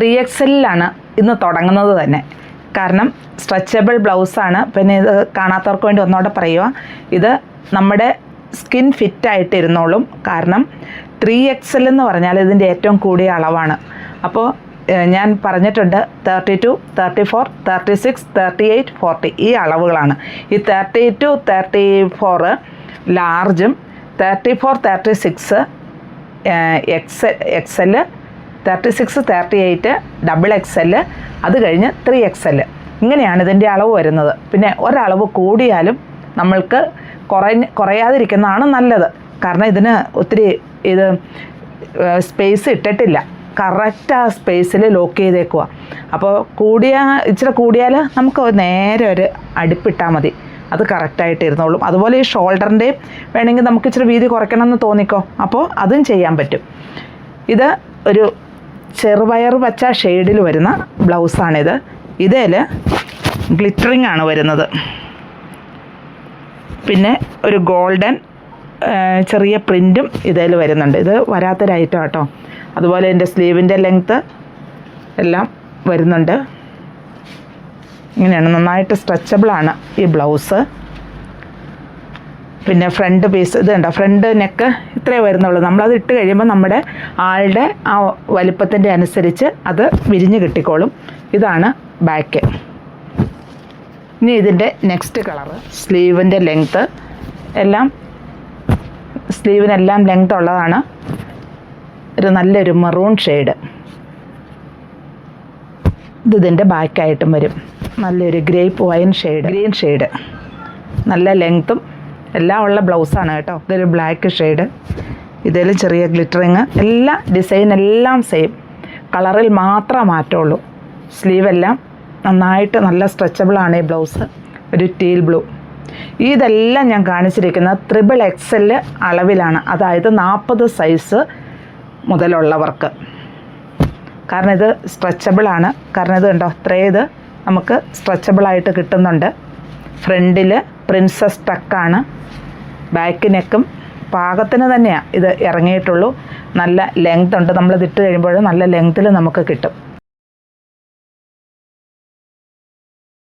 3XL ഇന്ന് തുടങ്ങുന്നത് തന്നെ. കാരണം സ്ട്രെച്ചബിൾ ബ്ലൗസാണ്. പിന്നെ ഇത് കാണാത്തവർക്ക് വേണ്ടി ഒന്നുകൂടെ പറയുക, ഇത് നമ്മുടെ സ്കിൻ ഫിറ്റായിട്ട് ഇരുന്നോളും. കാരണം 3XL എന്ന് പറഞ്ഞാൽ ഇതിൻ്റെ ഏറ്റവും കൂടിയ അളവാണ്. അപ്പോൾ ഞാൻ പറഞ്ഞിട്ടുണ്ട് 32, 34, 36, 38, 40 ഈ അളവുകളാണ്. ഈ 32, 34 ലാർജും 34, 36 XL, 36, 38 XXL, അത് കഴിഞ്ഞ് 3XL. ഇങ്ങനെയാണ് ഇതിൻ്റെ അളവ് വരുന്നത്. പിന്നെ ഒരളവ് കൂടിയാലും നമ്മൾക്ക് കുറയാതിരിക്കുന്നതാണ് നല്ലത്. കാരണം ഇതിന് ഒത്തിരി ഇത് സ്പേസ് ഇട്ടിട്ടില്ല, കറക്റ്റ് ആ സ്പേസിൽ ലോക്ക് ചെയ്തേക്കുക. അപ്പോൾ ഇച്ചിരി കൂടിയാൽ നമുക്ക് നേരെ ഒരു അടുപ്പിട്ടാൽ മതി, അത് കറക്റ്റായിട്ട് ഇരുന്നോളും. അതുപോലെ ഈ ഷോൾഡറിൻ്റെയും വേണമെങ്കിൽ നമുക്ക് ഇച്ചിരി വീതി കുറയ്ക്കണമെന്ന് തോന്നിക്കോ, അപ്പോൾ അതും ചെയ്യാൻ പറ്റും. ഇത് ഒരു ചെറുപയർ പച്ച ഷെയ്ഡിൽ വരുന്ന ബ്ലൗസാണിത്. ഇതിൽ ഗ്ലിറ്ററിങ് ആണ് വരുന്നത്. പിന്നെ ഒരു ഗോൾഡൻ ചെറിയ പ്രിൻറ്റും ഇതിൽ വരുന്നുണ്ട്. ഇത് വരാത്തൊരൈറ്റം കേട്ടോ. അതുപോലെ എൻ്റെ സ്ലീവിൻ്റെ ലെങ്ത്ത് എല്ലാം വരുന്നുണ്ട്. ഇങ്ങനെയാണ്, നന്നായിട്ട് സ്ട്രെച്ചബിളാണ് ഈ ബ്ലൗസ്. പിന്നെ ഫ്രണ്ട് പീസ് ഇത് കണ്ടോ, ഫ്രണ്ട് നെക്ക് ഇത്രേ വരുന്നുള്ളൂ. നമ്മളത് ഇട്ട് കഴിയുമ്പോൾ നമ്മുടെ ആളുടെ ആ വലിപ്പത്തിൻ്റെ അനുസരിച്ച് അത് വിരിഞ്ഞ് കിട്ടിക്കോളും. ഇതാണ് ബാക്ക്. ഇനി ഇതിൻ്റെ നെക്സ്റ്റ് കളറ്, സ്ലീവിൻ്റെ ലെങ്ത്ത് എല്ലാം, സ്ലീവിനെല്ലാം ലെങ്ത് ഉള്ളതാണ്. നല്ലൊരു മെറൂൺ ഷെയ്ഡ്. ഇതിൻ്റെ ബാക്കായിട്ടും വരും. നല്ലൊരു grape wine shade, green shade, നല്ല ലെങ്ത്തും എല്ലാം ഉള്ള ബ്ലൗസാണ് കേട്ടോ. ഇതൊരു ബ്ലാക്ക് ഷെയ്ഡ്. ഇതിൽ ചെറിയ ഗ്ലിറ്ററിങ്, എല്ലാ ഡിസൈൻ എല്ലാം സെയിം, കളറിൽ മാത്രമേ മാറ്റമുള്ളൂ. സ്ലീവെല്ലാം നന്നായിട്ട് നല്ല സ്ട്രെച്ചബിളാണ് ഈ ബ്ലൗസ്. ഒരു ടീൽ ബ്ലൂ. ഇതെല്ലാം ഞാൻ കാണിച്ചിരിക്കുന്നത് XXL അളവിലാണ്, അതായത് 40 സൈസ് മുതലുള്ളവർക്ക്. കാരണം ഇത് സ്ട്രെച്ചബിളാണ്. കാരണം ഇത് കണ്ടോ, ഇത് നമുക്ക് സ്ട്രെച്ചബിളായിട്ട് കിട്ടുന്നുണ്ട്. ഫ്രണ്ടിൽ പ്രിൻസസ് ടക്കാണ്, ബാക്ക് നെക്കും പാകത്തിന് തന്നെയാണ് ഇത് ഇറങ്ങിയിട്ടുള്ളൂ. നല്ല ലെങ്ത് ഉണ്ട്. നമ്മളിത് ഇട്ട് കഴിയുമ്പോൾ നല്ല ലെങ്ത്തിൽ നമുക്ക് കിട്ടും.